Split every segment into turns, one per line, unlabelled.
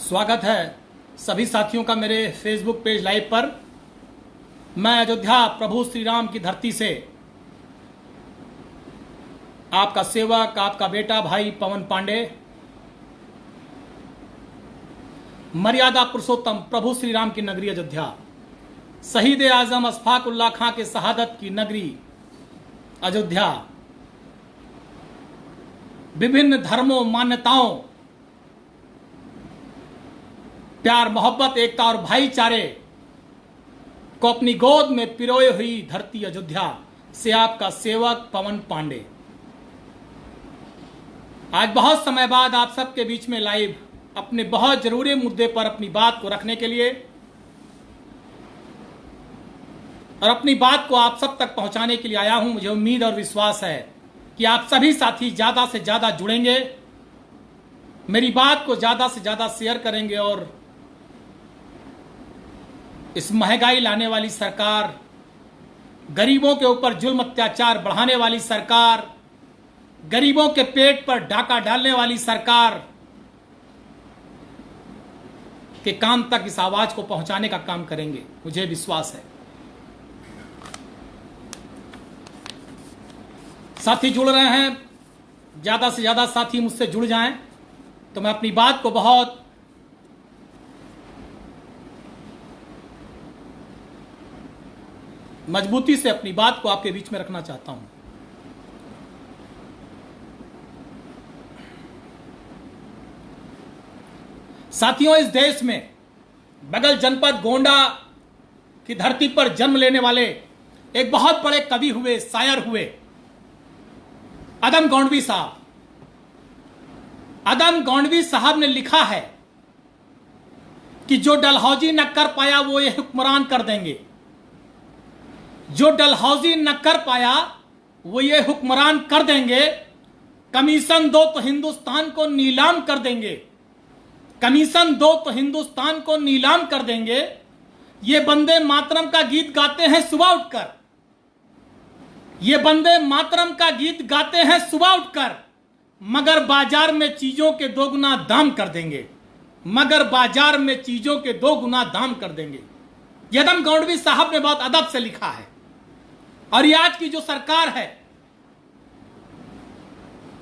स्वागत है सभी साथियों का मेरे फेसबुक पेज लाइव पर। मैं अयोध्या प्रभु श्री राम की धरती से आपका सेवक, आपका बेटा भाई पवन पांडे, मर्यादा पुरुषोत्तम प्रभु श्री राम की नगरी अयोध्या, शहीद आजम अशफाक उल्लाह खां के शहादत की नगरी अयोध्या, विभिन्न धर्मों, मान्यताओं, प्यार, मोहब्बत, एकता और भाईचारे को अपनी गोद में पिरोए हुई धरती अयोध्या से आपका सेवक पवन पांडे आज बहुत समय बाद आप सबके बीच में लाइव अपने बहुत जरूरी मुद्दे पर अपनी बात को रखने के लिए और अपनी बात को आप सब तक पहुंचाने के लिए आया हूं। मुझे उम्मीद और विश्वास है कि आप सभी साथी ज्यादा से ज्यादा जुड़ेंगे, मेरी बात को ज्यादा से ज्यादा शेयर करेंगे और इस महंगाई लाने वाली सरकार, गरीबों के ऊपर जुल्म अत्याचार बढ़ाने वाली सरकार, गरीबों के पेट पर डाका डालने वाली सरकार के काम तक इस आवाज को पहुंचाने का काम करेंगे, मुझे विश्वास है। साथी जुड़ रहे हैं, ज्यादा से ज्यादा साथी मुझसे जुड़ जाएं तो मैं अपनी बात को बहुत मजबूती से अपनी बात को आपके बीच में रखना चाहता हूं। साथियों, इस देश में बगल जनपद गोंडा की धरती पर जन्म लेने वाले एक बहुत बड़े कवि हुए, शायर हुए, अदम गोंडवी साहब। अदम गोंडवी साहब ने लिखा है कि जो डलहौजी न कर पाया वो ये हुक्मरान कर देंगे, जो डलहौजी न कर पाया वो ये हुक्मरान कर देंगे, कमीशन दो तो हिंदुस्तान को नीलाम कर देंगे, कमीशन दो तो हिंदुस्तान को नीलाम कर देंगे। ये बंदे मातरम का गीत गाते हैं सुबह उठकर, ये बंदे मातरम का गीत गाते हैं सुबह उठकर, मगर बाजार में चीजों के दो गुना दाम कर देंगे, मगर बाजार में चीजों के दो गुना दाम कर देंगे। ये अदम गोंडवी साहब ने बहुत अदब से लिखा है और ये आज की जो सरकार है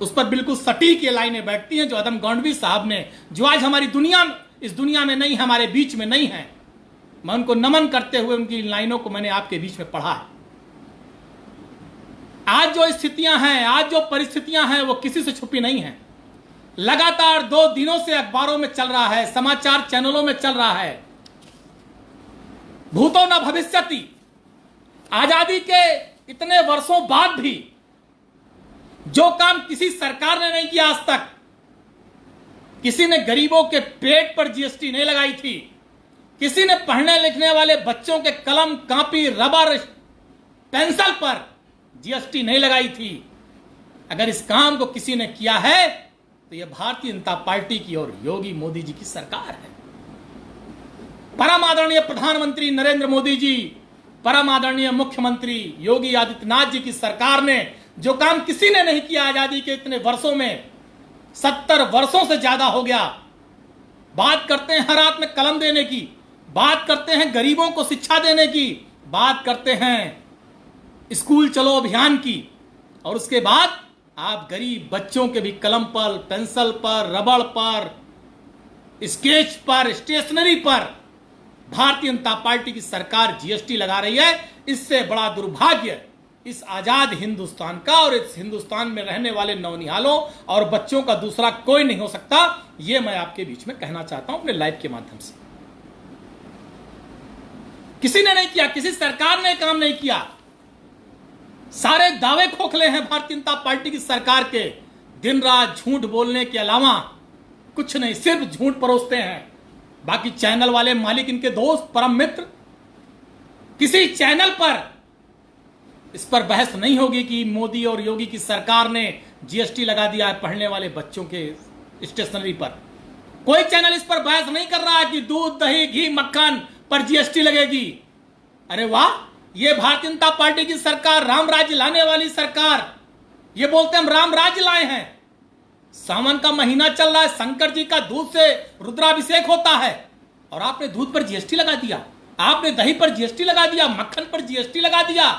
उस पर बिल्कुल सटीक ये लाइनें बैठती हैं जो अदम गोंडवी साहब ने, जो आज हमारी दुनिया, इस दुनिया में नहीं, हमारे बीच में नहीं है। मैं उनको नमन करते हुए उनकी लाइनों को मैंने आपके बीच में पढ़ा है। आज जो स्थितियां हैं, आज जो परिस्थितियां हैं वो किसी से छुपी नहीं है। लगातार 2 दिनों से अखबारों में चल रहा है, समाचार चैनलों में चल रहा है, भूतो न भविष्यति। आजादी के इतने वर्षों बाद भी जो काम किसी सरकार ने नहीं किया आज तक, किसी ने गरीबों के पेट पर जीएसटी नहीं लगाई थी, किसी ने पढ़ने लिखने वाले बच्चों के कलम, कॉपी, रबर, पेंसिल पर जीएसटी नहीं लगाई थी। अगर इस काम को किसी ने किया है तो यह भारतीय जनता पार्टी की और योगी मोदी जी की सरकार है। परम आदरणीय प्रधानमंत्री नरेंद्र मोदी जी, परम आदरणीय मुख्यमंत्री योगी आदित्यनाथ जी की सरकार ने जो काम किसी ने नहीं किया आजादी के इतने वर्षों में, 70 वर्षों से ज्यादा हो गया। बात करते हैं हर हाथ में कलम देने की, बात करते हैं गरीबों को शिक्षा देने की, बात करते हैं स्कूल चलो अभियान की, और उसके बाद आप गरीब बच्चों के भी कलम पर, पेंसिल पर, रबड़ पर, स्केच पर, स्टेशनरी पर भारतीय जनता पार्टी की सरकार जीएसटी लगा रही है। इससे बड़ा दुर्भाग्य इस आजाद हिंदुस्तान का और इस हिंदुस्तान में रहने वाले नौनिहालों और बच्चों का दूसरा कोई नहीं हो सकता। यह मैं आपके बीच में कहना चाहता हूं अपने लाइव के माध्यम से। किसी ने नहीं किया, किसी सरकार ने काम नहीं किया। सारे दावे खोखले हैं भारतीय जनता पार्टी की सरकार के। दिन रात झूठ बोलने के अलावा कुछ नहीं, सिर्फ झूठ परोसते हैं। बाकी चैनल वाले मालिक, इनके दोस्त, परम मित्र, किसी चैनल पर इस पर बहस नहीं होगी कि मोदी और योगी की सरकार ने जीएसटी लगा दिया है पढ़ने वाले बच्चों के स्टेशनरी पर। कोई चैनल इस पर बहस नहीं कर रहा है कि दूध, दही, घी, मक्खन पर जीएसटी लगेगी। अरे वाह, ये भारतीय जनता पार्टी की सरकार, राम राज्य लाने वाली सरकार, ये बोलते हम राम राज्य लाए हैं। सावन का महीना चल रहा है, शंकर जी का दूध से रुद्राभिषेक होता है और आपने दूध पर जीएसटी लगा दिया, आपने दही पर जीएसटी लगा दिया, मक्खन पर जीएसटी लगा दिया।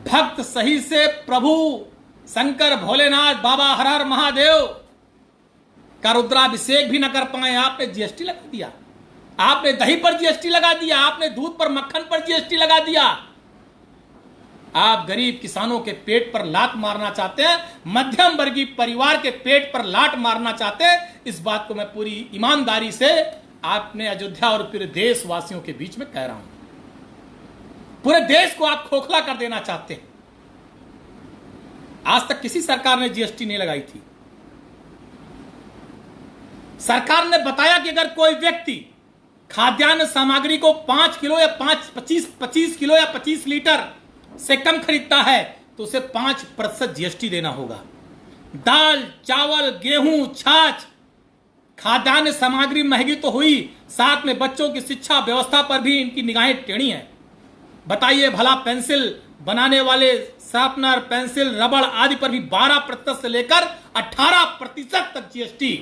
भक्त सही से प्रभु शंकर भोलेनाथ बाबा हर हर महादेव का रुद्राभिषेक भी न कर पाए, आपने जीएसटी लगा दिया। आपने दही पर जीएसटी लगा दिया, आपने दूध पर मक्खन पर जीएसटी लगा दिया। आप गरीब किसानों के पेट पर लात मारना चाहते हैं, मध्यम वर्गीय परिवार के पेट पर लात मारना चाहते हैं। इस बात को मैं पूरी ईमानदारी से आपने अयोध्या और पूरे देशवासियों के बीच में कह रहा हूं। पूरे देश को आप खोखला कर देना चाहते हैं। आज तक किसी सरकार ने जीएसटी नहीं लगाई थी। सरकार ने बताया कि अगर कोई व्यक्ति खाद्यान्न सामग्री को 5 किलो या 25 किलो या 25 लीटर से कम खरीदता है तो उसे 5% जीएसटी देना होगा। दाल, चावल, गेहूं, छाछ, खाद्यान्न सामग्री महंगी तो हुई, साथ में बच्चों की शिक्षा व्यवस्था पर भी इनकी निगाहें टेढ़ी हैं। बताइए भला, पेंसिल बनाने वाले शार्पनर, पेंसिल, रबड़ आदि पर भी 12% से लेकर 18% तक जीएसटी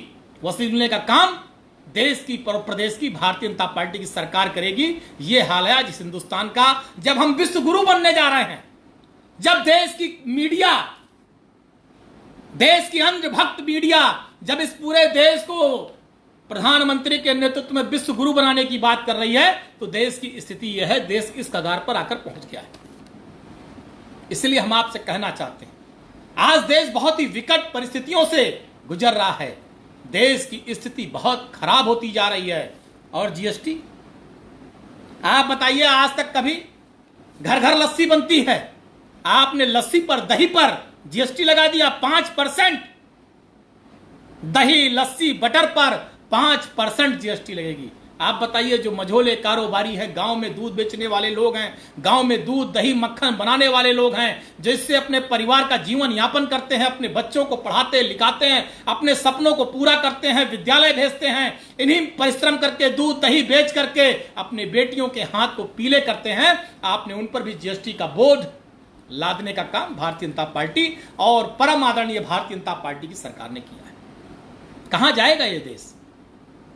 वसूलने का काम देश की प्रदेश की भारतीय जनता पार्टी की सरकार करेगी। यह हाल है आज इस हिंदुस्तान का। जब हम विश्व गुरु बनने जा रहे हैं, जब देश की मीडिया, देश की अंधभक्त मीडिया, जब इस पूरे देश को प्रधानमंत्री के नेतृत्व में विश्व गुरु बनाने की बात कर रही है, तो देश की स्थिति यह है, देश इस कगार पर आकर पहुंच गया है। इसलिए हम आपसे कहना चाहते हैं, आज देश बहुत ही विकट परिस्थितियों से गुजर रहा है। देश की स्थिति बहुत खराब होती जा रही है। और जीएसटी, आप बताइए, आज तक कभी घर घर लस्सी बनती है, आपने लस्सी पर, दही पर जीएसटी लगा दिया 5%। दही, लस्सी, बटर पर 5% जीएसटी लगेगी। आप बताइए, जो मझोले कारोबारी है, गांव में दूध बेचने वाले लोग हैं, गांव में दूध, दही, मक्खन बनाने वाले लोग हैं, जिससे अपने परिवार का जीवन यापन करते हैं, अपने बच्चों को पढ़ाते लिखाते हैं, अपने सपनों को पूरा करते हैं, विद्यालय भेजते हैं, इन्हीं परिश्रम करके दूध दही बेच करके अपने बेटियों के हाथ को पीले करते हैं। आपने उन पर भी जीएसटी का बोझ लादने का काम भारतीय जनता पार्टी और परम आदरणीय भारतीय जनता पार्टी की सरकार ने किया है। कहां जाएगा ये देश?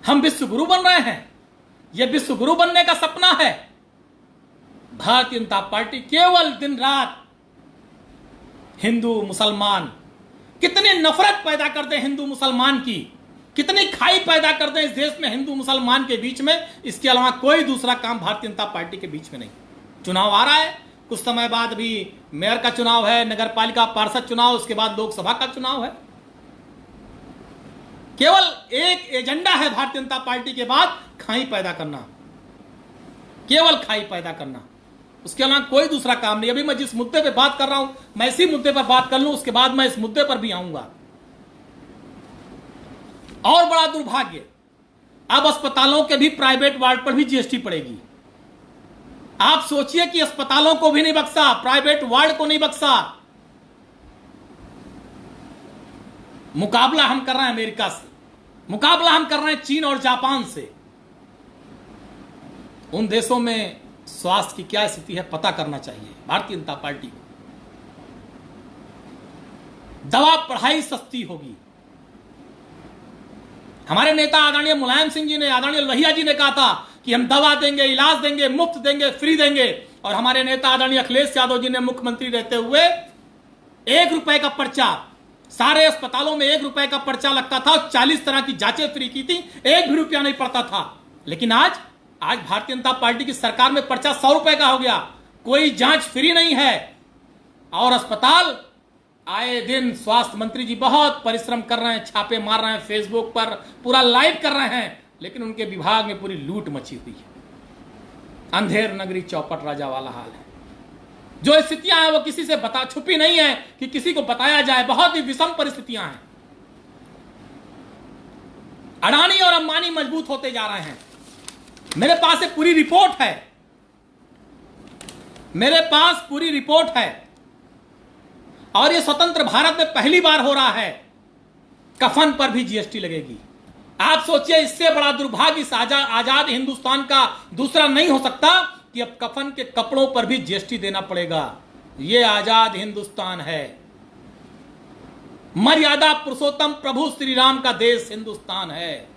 हम विश्व गुरु बन रहे हैं, यह विश्व गुरु बनने का सपना है। भारतीय जनता पार्टी केवल दिन रात हिंदू मुसलमान, कितनी नफरत पैदा कर दे हिंदू मुसलमान की, कितनी खाई पैदा कर दे इस देश में हिंदू मुसलमान के बीच में, इसके अलावा कोई दूसरा काम भारतीय जनता पार्टी के बीच में नहीं। चुनाव आ रहा है, कुछ समय बाद भी मेयर का चुनाव है, नगर पालिका पार्षद चुनाव, उसके बाद लोकसभा का चुनाव है। केवल एक एजेंडा है भारतीय जनता पार्टी के बाद, खाई पैदा करना, केवल खाई पैदा करना, उसके अलावा कोई दूसरा काम नहीं। अभी मैं जिस मुद्दे पे बात कर रहा हूं, मैं इसी मुद्दे पर बात कर लूं, उसके बाद मैं इस मुद्दे पर भी आऊंगा। और बड़ा दुर्भाग्य, अब अस्पतालों के भी प्राइवेट वार्ड पर भी जीएसटी पड़ेगी। आप सोचिए कि अस्पतालों को भी नहीं बख्शा, प्राइवेट वार्ड को नहीं बख्शा। मुकाबला हम कर रहे हैं अमेरिका से, मुकाबला हम कर रहे हैं चीन और जापान से। उन देशों में स्वास्थ्य की क्या स्थिति है पता करना चाहिए भारतीय जनता पार्टी को। दवा पढ़ाई सस्ती होगी। हमारे नेता आदरणीय मुलायम सिंह जी ने, आदरणीय लोहिया जी ने कहा था कि हम दवा देंगे, इलाज देंगे, मुफ्त देंगे, फ्री देंगे। और हमारे नेता आदरणीय अखिलेश यादव जी ने मुख्यमंत्री रहते हुए 1 रुपए का पर्चा, सारे अस्पतालों में 1 रुपए का पर्चा लगता था, 40 तरह की जांचें फ्री की थी, 1 भी रुपया नहीं पड़ता था। लेकिन आज भारतीय जनता पार्टी की सरकार में पर्चा 100 रुपए का हो गया, कोई जांच फ्री नहीं है। और अस्पताल, आए दिन स्वास्थ्य मंत्री जी बहुत परिश्रम कर रहे हैं, छापे मार रहे हैं, फेसबुक पर पूरा लाइव कर रहे हैं, लेकिन उनके विभाग में पूरी लूट मची हुई है। अंधेर नगरी चौपट राजा वाला हाल है। जो स्थितियां हैं वो किसी से छुपी नहीं है कि किसी को बताया जाए, बहुत ही विषम परिस्थितियां हैं। अडानी और अंबानी मजबूत होते जा रहे हैं। मेरे पास एक पूरी रिपोर्ट है, मेरे पास पूरी रिपोर्ट है। और ये स्वतंत्र भारत में पहली बार हो रहा है, कफन पर भी जीएसटी लगेगी। आप सोचिए, इससे बड़ा दुर्भाग्य इस आजाद हिंदुस्तान का दूसरा नहीं हो सकता कि अब कफन के कपड़ों पर भी जीएसटी देना पड़ेगा। ये आजाद हिंदुस्तान है। मर्यादा पुरुषोत्तम प्रभु श्री राम का देश हिंदुस्तान है।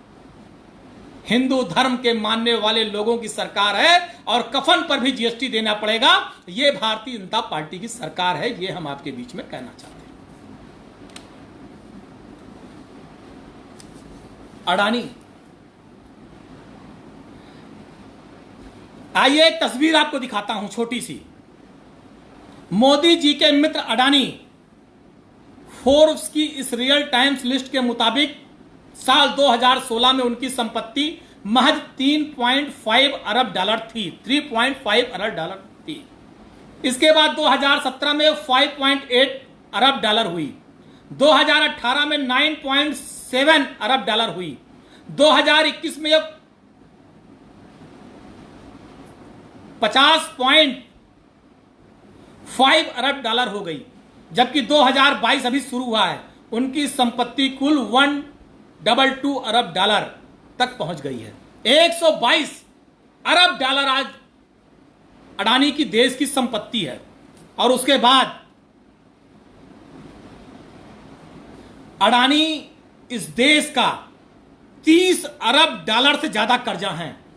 हिंदू धर्म के मानने वाले लोगों की सरकार है और कफन पर भी जीएसटी देना पड़ेगा। यह भारतीय जनता पार्टी की सरकार है। यह हम आपके बीच में कहना चाहते हैं। अडानी, आइए एक तस्वीर आपको दिखाता हूं छोटी सी। मोदी जी के मित्र अडानी, फोर्ब्स की इस रियल टाइम्स लिस्ट के मुताबिक साल 2016 में उनकी संपत्ति महज 3.5 अरब डॉलर थी। 3.5 अरब डॉलर थी। इसके बाद 2017 में 5.8 अरब डॉलर हुई। 2018 में 9.7 अरब डॉलर हुई। 2021 में 50.5 अरब डॉलर हो गई, जबकि 2022 अभी शुरू हुआ है। उनकी संपत्ति कुल 122 अरब डॉलर तक पहुंच गई है। 122 अरब डॉलर आज अडानी की देश की संपत्ति है। और उसके बाद अडानी इस देश का 30 अरब डॉलर से ज्यादा कर्जा है।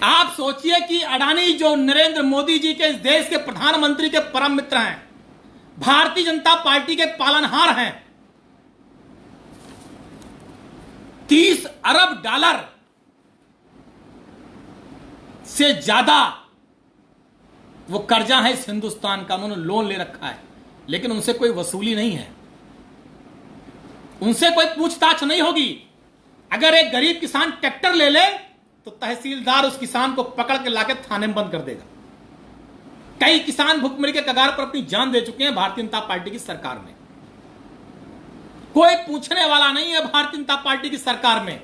आप सोचिए कि अडानी जो नरेंद्र मोदी जी के इस देश के प्रधानमंत्री के परम मित्र हैं, भारतीय जनता पार्टी के पालनहार हैं, 30 अरब डॉलर से ज्यादा वो कर्जा है इस हिंदुस्तान का। उन्होंने लोन ले रखा है, लेकिन उनसे कोई वसूली नहीं है, उनसे कोई पूछताछ नहीं होगी। अगर एक गरीब किसान ट्रैक्टर ले ले तो तहसीलदार उस किसान को पकड़ के लाके थाने में बंद कर देगा। कई किसान भुखमरी के कगार पर अपनी जान दे चुके हैं भारतीय जनता पार्टी की सरकार में। कोई पूछने वाला नहीं है भारतीय जनता पार्टी की सरकार में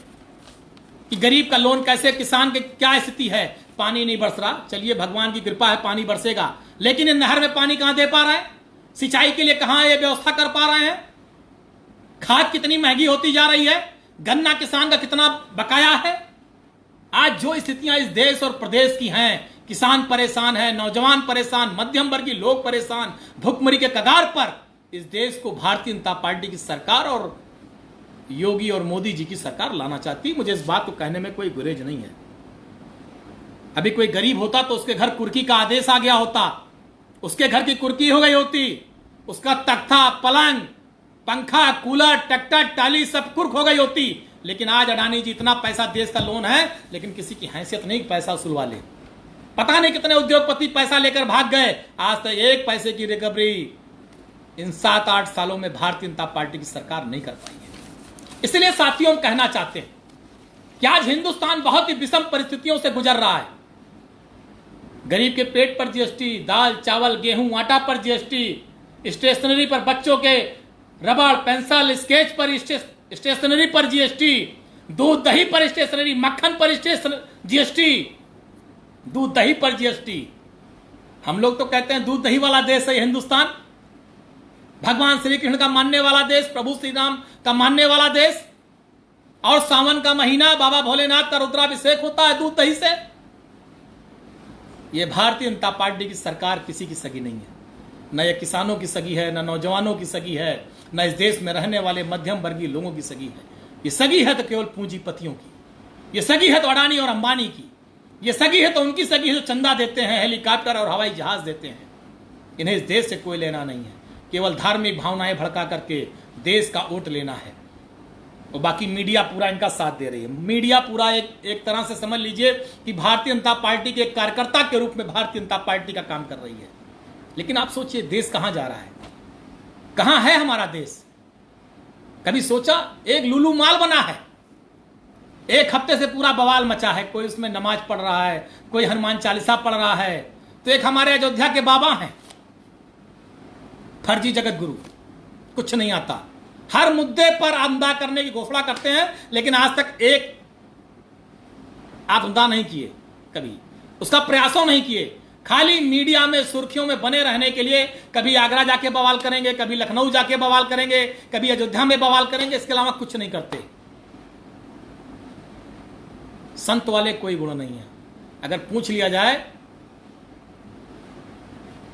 कि गरीब का लोन कैसे, किसान की क्या स्थिति है। पानी नहीं बरस रहा, चलिए भगवान की कृपा है पानी बरसेगा, लेकिन ये नहर में पानी कहां दे पा रहे हैं? सिंचाई के लिए कहां ये व्यवस्था कर पा रहे हैं? खाद कितनी महंगी होती जा रही है, गन्ना किसान का कितना बकाया है। आज जो स्थितियां इस देश और प्रदेश की हैं, किसान परेशान है, नौजवान परेशान, मध्यम वर्गीय लोग परेशान, भुखमरी के कगार पर इस देश को भारतीय जनता पार्टी की सरकार और योगी और मोदी जी की सरकार लाना चाहती। मुझे इस बात को कहने में कोई गुरेज नहीं है। अभी कोई गरीब होता तो उसके घर कुर्की का आदेश आ गया होता, उसके घर की कुर्की हो गई होती, उसका तख्ता, पलंग, पंखा, कूलर, ट्रैक्टर, टाली सब कुर्क हो गई होती। लेकिन आज अडानी जी इतना पैसा, देश का लोन है, लेकिन किसी की हैसियत नहीं पैसा वसूलवा ले। पता नहीं कितने उद्योगपति पैसा लेकर भाग गए, आज तक एक पैसे की रिकवरी इन 7-8 सालों में भारतीय जनता पार्टी की सरकार नहीं कर पाई है। इसलिए साथियों, हम कहना चाहते हैं कि आज हिंदुस्तान बहुत ही विषम परिस्थितियों से गुजर रहा है। गरीब के पेट पर जीएसटी, दाल, चावल, गेहूं, आटा पर जीएसटी, स्टेशनरी पर, बच्चों के रबड़, पेंसिल, स्केच पर स्टेशनरी पर जीएसटी, दूध दही पर स्टेशनरी, मक्खन पर जीएसटी, दूध दही पर जीएसटी। हम लोग तो कहते हैं दूध दही वाला देश है हिंदुस्तान, भगवान श्री कृष्ण का मानने वाला देश, प्रभु श्री राम का मानने वाला देश। और सावन का महीना, बाबा भोलेनाथ का रुद्राभिषेक होता है दूध दही से। यह भारतीय जनता पार्टी की सरकार किसी की सगी नहीं है, न यह किसानों की सगी है, न नौजवानों की सगी है, न इस देश में रहने वाले मध्यम वर्गीय लोगों की सगी है। ये सगी है तो केवल पूंजीपतियों की, ये सगी है तो अडानी और अंबानी की, ये सगी है तो उनकी सगी है जो चंदा देते हैं, हेलीकॉप्टर और हवाई जहाज देते हैं। इन्हें इस देश से कोई लेना नहीं है, केवल धार्मिक भावनाएं भड़का करके देश का वोट लेना है। और बाकी मीडिया पूरा इनका साथ दे रही है। मीडिया पूरा एक तरह से समझ लीजिए कि भारतीय जनता पार्टी के कार्यकर्ता के रूप में भारतीय जनता पार्टी का काम कर रही है। लेकिन आप सोचिए देश कहां जा रहा है, कहां है हमारा देश? कभी सोचा? एक लुलू माल बना है, एक हफ्ते से पूरा बवाल मचा है। कोई उसमें नमाज पढ़ रहा है, कोई हनुमान चालीसा पढ़ रहा है। तो एक हमारे अयोध्या के बाबा हैं, फर्जी जगत गुरु, कुछ नहीं आता, हर मुद्दे पर आमदा करने की घोषणा करते हैं, लेकिन आज तक एक आमदा नहीं किए, कभी उसका प्रयासों नहीं किए। खाली मीडिया में सुर्खियों में बने रहने के लिए कभी आगरा जाके बवाल करेंगे, कभी लखनऊ जाके बवाल करेंगे, कभी अयोध्या में बवाल करेंगे, इसके अलावा कुछ नहीं करते। संत वाले कोई गुण नहीं है। अगर पूछ लिया जाए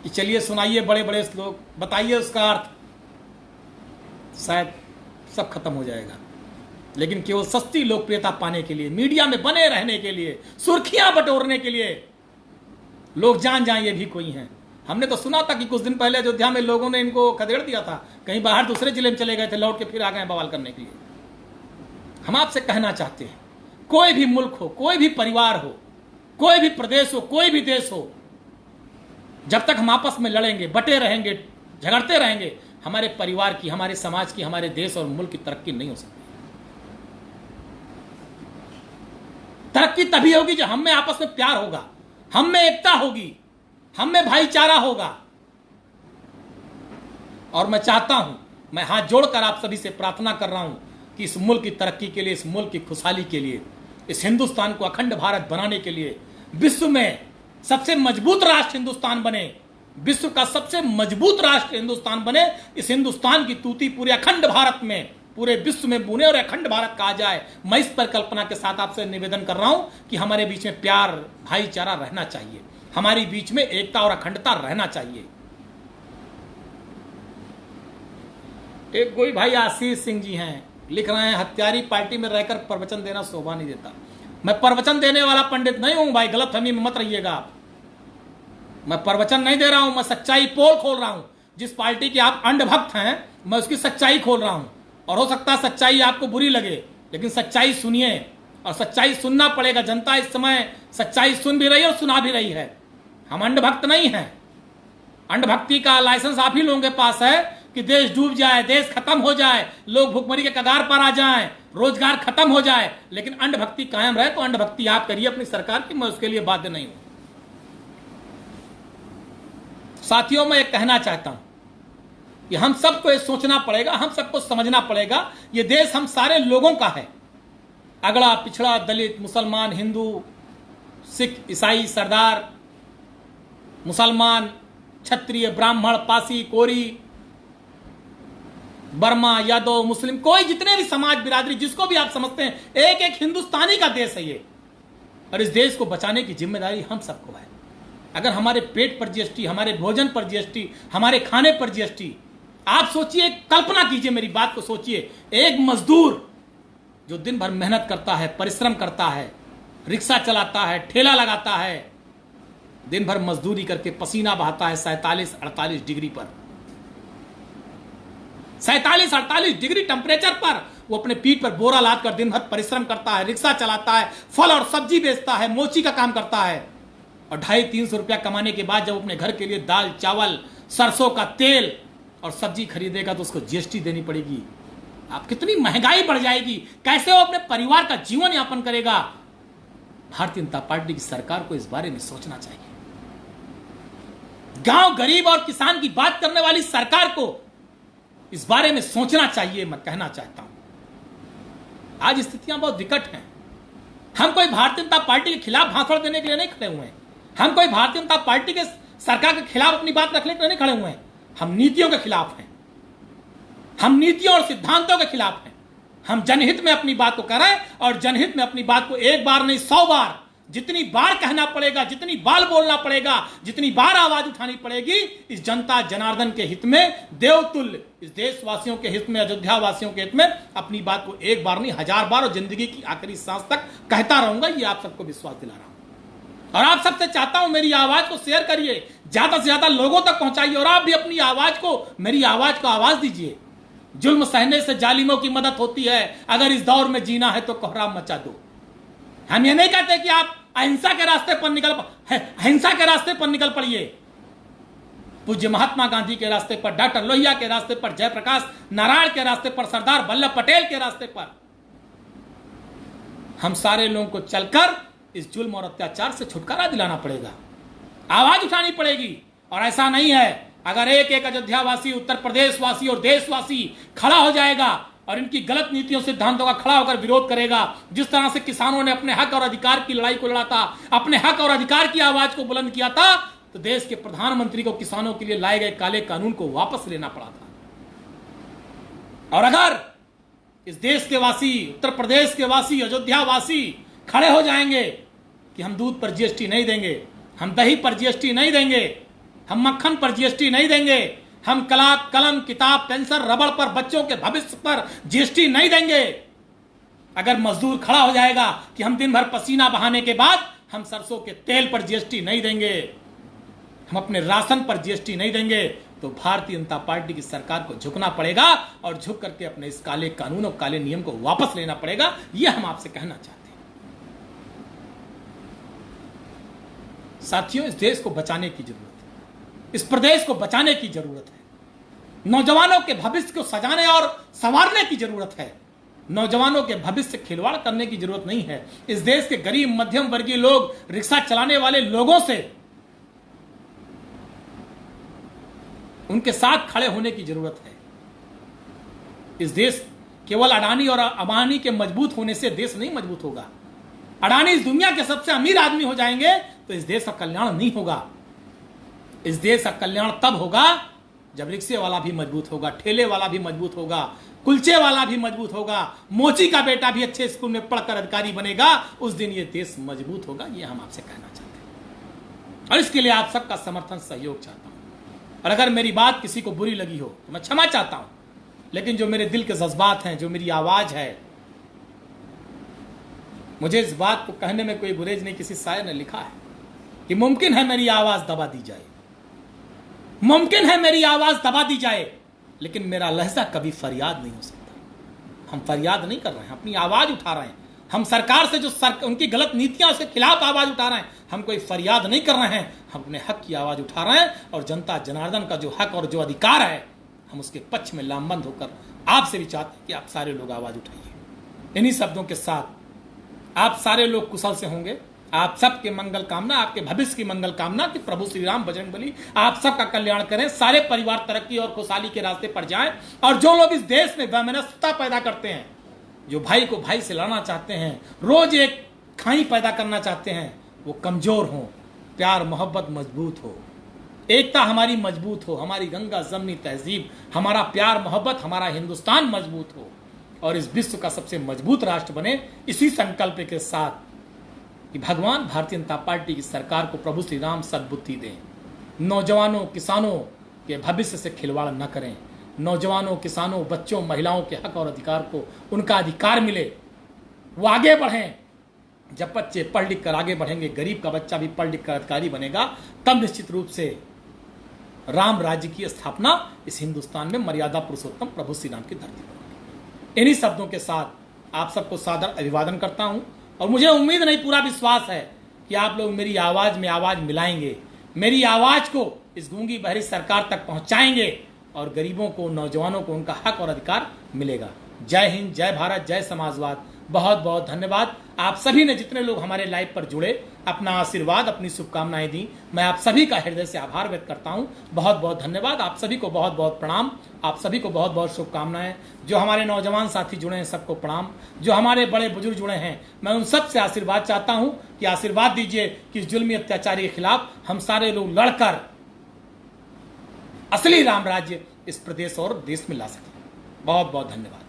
कि चलिए सुनाइए बड़े बड़े श्लोक, बताइए उसका अर्थ, शायद सब खत्म हो जाएगा। लेकिन केवल सस्ती लोकप्रियता पाने के लिए, मीडिया में बने रहने के लिए, सुर्खियां बटोरने के लिए लोग जान जाएं ये भी कोई हैं। हमने तो सुना था कि कुछ दिन पहले अयोध्या में लोगों ने इनको खदेड़ दिया था, कहीं बाहर दूसरे जिले में चले गए थे, लौट के फिर आ गए बवाल करने के लिए। हम आपसे कहना चाहते हैं, कोई भी मुल्क हो, कोई भी परिवार हो, कोई भी प्रदेश हो, कोई भी देश हो, जब तक हम आपस में लड़ेंगे, बटे रहेंगे, झगड़ते रहेंगे, हमारे परिवार की, हमारे समाज की, हमारे देश और मुल्क की तरक्की नहीं हो सकती। तरक्की तभी होगी जब हम में आपस में प्यार होगा, हम में एकता होगी, हम में भाईचारा होगा। और मैं चाहता हूं, मैं हाथ जोड़कर आप सभी से प्रार्थना कर रहा हूं कि इस मुल्क की तरक्की के लिए, इस मुल्क की खुशहाली के लिए, इस हिंदुस्तान को अखंड भारत बनाने के लिए, विश्व में सबसे मजबूत राष्ट्र हिंदुस्तान बने, विश्व का सबसे मजबूत राष्ट्र हिंदुस्तान बने, इस हिंदुस्तान की तूती पूरे अखंड भारत में, पूरे विश्व में बुने और अखंड भारत कहा जाए। मैं इस परिकल्पना के साथ आपसे निवेदन कर रहा हूं कि हमारे बीच में प्यार, भाईचारा रहना चाहिए, हमारी बीच में एकता और अखंडता रहना चाहिए। एक कोई भाई आशीष सिंह जी हैं, लिख रहे हैं, हत्यारी पार्टी में रहकर प्रवचन देना शोभा नहीं देता। मैं प्रवचन देने वाला पंडित नहीं हूं भाई, गलतफहमी में मत रहिएगा आप। मैं प्रवचन नहीं दे रहा हूं, मैं सच्चाई पोल खोल रहा हूं। जिस पार्टी के आप अंधभक्त हैं, मैं उसकी सच्चाई खोल रहा हूं। और हो सकता है सच्चाई आपको बुरी लगे, लेकिन सच्चाई सुनिए, और सच्चाई सुनना पड़ेगा। जनता इस समय सच्चाई सुन भी रही है और सुना भी रही है। हम अंधभक्त नहीं हैं। अंधभक्ति का लाइसेंस आप ही लोगों के पास है कि देश डूब जाए, देश खत्म हो जाए, लोग भुखमरी के कगार पर आ जाएं, रोजगार खत्म हो जाए, लेकिन अंधभक्ति कायम रहे तो अंधभक्ति आप करिए अपनी सरकार की, मैं उसके लिए बाध्य नहीं हूं। साथियों, मैं एक कहना चाहता हूं कि हम सबको ये सोचना पड़ेगा, हम सबको समझना पड़ेगा, ये देश हम सारे लोगों का है। अगड़ा पिछड़ा, दलित, मुसलमान, हिंदू, सिख, ईसाई, सरदार, मुसलमान, क्षत्रिय, ब्राह्मण, पासी, कोरी, बर्मा, यादव, मुस्लिम, कोई जितने भी समाज बिरादरी जिसको भी आप समझते हैं, एक एक हिंदुस्तानी का देश है ये। और इस देश को बचाने की जिम्मेदारी हम सबको है। अगर हमारे पेट पर जीएसटी, हमारे भोजन पर जीएसटी, हमारे खाने पर जीएसटी, आप सोचिए, कल्पना कीजिए, मेरी बात को सोचिए, एक मजदूर जो दिन भर मेहनत करता है, परिश्रम करता है, रिक्शा चलाता है, ठेला लगाता है, दिन भर मजदूरी करके पसीना बहाता है 47-48 डिग्री पर, 47-48 डिग्री टेम्परेचर पर वो अपने पीठ पर बोरा लाद कर दिन भर परिश्रम करता है, रिक्शा चलाता है, फल और सब्जी बेचता है, मोची का काम करता है, और 250-300 रुपया कमाने के बाद जब अपने घर के लिए दाल, चावल, सरसों का तेल और सब्जी खरीदेगा तो उसको जीएसटी देनी पड़ेगी। आप कितनी महंगाई बढ़ जाएगी, कैसे वो अपने परिवार का जीवन यापन करेगा। भारतीय जनता पार्टी की सरकार को इस बारे में सोचना चाहिए। गांव, गरीब और किसान की बात करने वाली सरकार को इस बारे में सोचना चाहिए, मैं कहना चाहता हूं। आज स्थितियां बहुत विकट हैं। हम कोई भारतीय जनता पार्टी के खिलाफ भाषण देने के लिए नहीं खड़े हुए हैं, हम कोई भारतीय जनता पार्टी के सरकार के खिलाफ अपनी बात रखने के लिए नहीं खड़े हुए हैं। हम नीतियों के खिलाफ हैं, हम नीतियों और सिद्धांतों के खिलाफ हैं। हम जनहित में अपनी बात को करें, और जनहित में अपनी बात को एक बार नहीं 100 बार, जितनी बार कहना पड़ेगा, जितनी बार बोलना पड़ेगा, जितनी बार आवाज उठानी पड़ेगी, इस जनता जनार्दन के हित में, देवतुल्य इस देशवासियों के हित में, अयोध्या वासियों के हित में अपनी बात को एक बार नहीं 1000 बार और जिंदगी की आखिरी सांस तक कहता रहूंगा। ये आप सबको विश्वास दिला रहा हूं। और आप सबसे चाहता हूं मेरी आवाज को शेयर करिए, ज्यादा से ज्यादा लोगों तक पहुंचाइए, और आप भी अपनी आवाज को, मेरी आवाज को आवाज दीजिए। जुल्म सहने से जालिमों की मदद होती है, अगर इस दौर में जीना है तो कोहराम मचा दो। हम ये नहीं कहते कि आप अहिंसा के रास्ते पर निकल पड़िए। पूज्य महात्मा गांधी के रास्ते पर, डॉक्टर लोहिया के रास्ते पर, जयप्रकाश नारायण के रास्ते पर, सरदार वल्लभ पटेल के रास्ते पर हम सारे लोगों को चलकर इस जुल्म और अत्याचार से छुटकारा दिलाना पड़ेगा, आवाज उठानी पड़ेगी। और ऐसा नहीं है अगर एक एक अयोध्या वासी, उत्तर प्रदेश वासी और देशवासी खड़ा हो जाएगा और इनकी गलत नीतियों, सिद्धांतों का खड़ा होकर विरोध करेगा। जिस तरह से किसानों ने अपने हक और अधिकार की लड़ाई को लड़ा था, अपने हक और अधिकार की आवाज को बुलंद किया था, तो देश के प्रधानमंत्री को किसानों के लिए लाए गए काले कानून को वापस लेना पड़ा था। और अगर इस देश के वासी, उत्तर प्रदेश के वासी, अयोध्या वासी खड़े हो जाएंगे कि हम दूध पर जीएसटी नहीं देंगे, हम दही पर जीएसटी नहीं देंगे, हम मक्खन पर जीएसटी नहीं देंगे, हम कलम, किताब, पेंसिल, रबड़ पर, बच्चों के भविष्य पर जीएसटी नहीं देंगे। अगर मजदूर खड़ा हो जाएगा कि हम दिन भर पसीना बहाने के बाद हम सरसों के तेल पर जीएसटी नहीं देंगे, हम अपने राशन पर जीएसटी नहीं देंगे, तो भारतीय जनता पार्टी की सरकार को झुकना पड़ेगा और झुक करके अपने इस काले कानून और काले नियम को वापस लेना पड़ेगा। यह हम आपसे कहना चाहते हैं। साथियों, इस देश को बचाने की जरूरत है, इस प्रदेश को बचाने की जरूरत है, नौजवानों के भविष्य को सजाने और संवारने की जरूरत है। नौजवानों के भविष्य से खिलवाड़ करने की जरूरत नहीं है। इस देश के गरीब मध्यम वर्गीय लोग, रिक्शा चलाने वाले लोगों से उनके साथ खड़े होने की जरूरत है। इस देश केवल अडानी और अंबानी के मजबूत होने से देश नहीं मजबूत होगा। अडानी इस दुनिया के सबसे अमीर आदमी हो जाएंगे तो इस देश का कल्याण नहीं होगा। इस देश का कल्याण तब होगा जब रिक्शे वाला भी मजबूत होगा, ठेले वाला भी मजबूत होगा, कुलचे वाला भी मजबूत होगा, मोची का बेटा भी अच्छे स्कूल में पढ़कर अधिकारी बनेगा। उस दिन ये देश मजबूत होगा। ये हम आपसे कहना चाहते हैं और इसके लिए आप सबका समर्थन, सहयोग चाहता हूं। और अगर मेरी बात किसी को बुरी लगी हो तो मैं क्षमा चाहता हूं, लेकिन जो मेरे दिल के जज्बात हैं, जो मेरी आवाज है, मुझे इस बात को कहने में कोई गुरेज नहीं। किसी शायर ने लिखा है कि मुमकिन है मेरी आवाज दबा दी जाए, मुमकिन है मेरी आवाज दबा दी जाए, लेकिन मेरा लहजा कभी फरियाद नहीं हो सकता। हम फरियाद नहीं कर रहे हैं, अपनी आवाज उठा रहे हैं। हम सरकार से जो उनकी गलत नीतियां, उसके खिलाफ आवाज उठा रहे हैं। हम कोई फरियाद नहीं कर रहे हैं, हम अपने हक की आवाज उठा रहे हैं और जनता जनार्दन का जो हक और जो अधिकार है, हम उसके पक्ष में लामबंद होकर आपसे भी चाहते हैं कि आप सारे लोग आवाज उठाइए। इन्हीं शब्दों के साथ आप सारे लोग कुशल से होंगे। आप सबके मंगल कामना, आपके भविष्य की मंगल कामना कि प्रभु श्री राम बजरंगबली आप सबका कल्याण करें, सारे परिवार तरक्की और खुशहाली के रास्ते पर जाएं। और जो लोग इस देश में वैमनस्यता पैदा करते हैं, जो भाई को भाई से लड़ना चाहते हैं, रोज एक खाई पैदा करना चाहते हैं, वो कमजोर हो, प्यार मोहब्बत मजबूत हो, एकता हमारी मजबूत हो, हमारी गंगा जमनी तहजीब, हमारा प्यार मोहब्बत, हमारा हिंदुस्तान मजबूत हो और इस विश्व का सबसे मजबूत राष्ट्र बने। इसी संकल्प के साथ कि भगवान भारतीय जनता पार्टी की सरकार को प्रभु श्री राम सद्बुद्धि दें, नौजवानों किसानों के भविष्य से खिलवाड़ न करें, नौजवानों किसानों बच्चों महिलाओं के हक और अधिकार को उनका अधिकार मिले, वो आगे बढ़ें। जब बच्चे पढ़ लिख कर आगे बढ़ेंगे, गरीब का बच्चा भी पढ़ लिख कर अधिकारी बनेगा, तब निश्चित रूप से राम राज्य की स्थापना इस हिंदुस्तान में मर्यादा पुरुषोत्तम प्रभु श्री राम की धरती पर होगी। इन्हीं शब्दों के साथ आप सबको सादर अभिवादन करता हूं और मुझे उम्मीद नहीं, पूरा विश्वास है कि आप लोग मेरी आवाज में आवाज मिलाएंगे, मेरी आवाज को इस गूंगी बहरी सरकार तक पहुंचाएंगे और गरीबों को, नौजवानों को उनका हक और अधिकार मिलेगा। जय हिंद, जय भारत, जय समाजवाद। बहुत बहुत धन्यवाद। आप सभी ने, जितने लोग हमारे लाइव पर जुड़े, अपना आशीर्वाद, अपनी शुभकामनाएं दी, मैं आप सभी का हृदय से आभार व्यक्त करता हूं। बहुत बहुत धन्यवाद। आप सभी को बहुत बहुत प्रणाम, आप सभी को बहुत बहुत शुभकामनाएं। जो हमारे नौजवान साथी जुड़े हैं सबको प्रणाम, जो हमारे बड़े बुजुर्ग जुड़े हैं, मैं उन सब से आशीर्वाद चाहता हूं कि आशीर्वाद दीजिए कि इस जुल्मी अत्याचारी के खिलाफ हम सारे लोग लड़कर असली राम राज्य इस प्रदेश और देश में ला सकें। बहुत बहुत धन्यवाद।